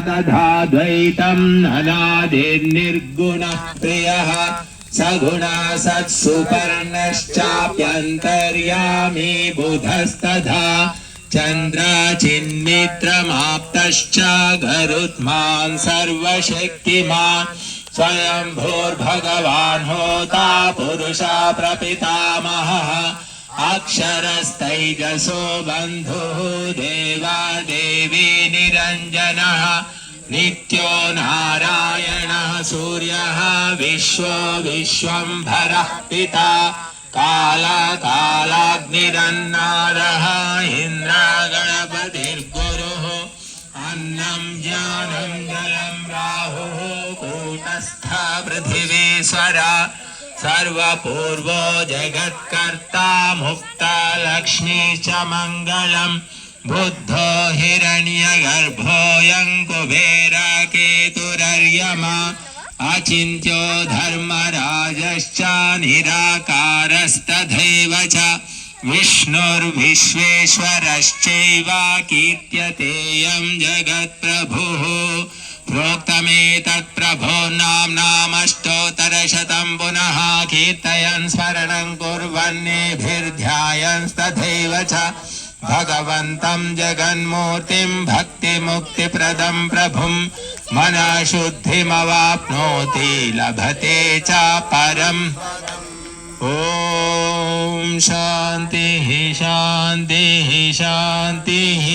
तथा द्वैतं अनादिर्निर्गुणः प्रियः सगुणा सत्सुपर्णश्चाप्यन्तर्यामी बुधस्तथा चन्द्राचिन्मित्रमाप्तश्च गरुत्मान् सर्वशक्तिमान् स्वयंभूर्भगवान् होता पुरुषा प्रपितामहः अक्षरस्तैजसो बन्धुः देवा देवी निरञ्जनः नित्यो नारायणः सूर्यः विश्वो विश्वम्भरः पिता कालाग्निरन्नारः इन्द्रगणपतिर्गुरुः अन्नं ज्ञानं जलं राहुः कूटस्थ पृथिवीश्वर सर्वपूर्वो जगत्कर्ता मुक्तलक्ष्मी च मङ्गलम् बुद्धो हिरण्यगर्भोऽयं कुबेरकेतुरर्यमा अचिन्त्यो धर्मराजश्च निराकारस्तथैव च विष्णुर्विश्वेश्वरश्चैव कीर्त्यतेयं जगत्प्रभुः प्रोक्तमेतत्प्रभो नाम्नामष्टोत्तरशतं पुनः कीर्तयन् स्मरणं कुर्वन्नेभिर्ध्यायंस्तथैव च भगवन्तं जगन्मूर्तिं भक्तिमुक्तिप्रदं प्रभुं मनःशुद्धिमवाप्नोति लभते च परम् ॐ शान्तिः शान्तिः शान्तिः।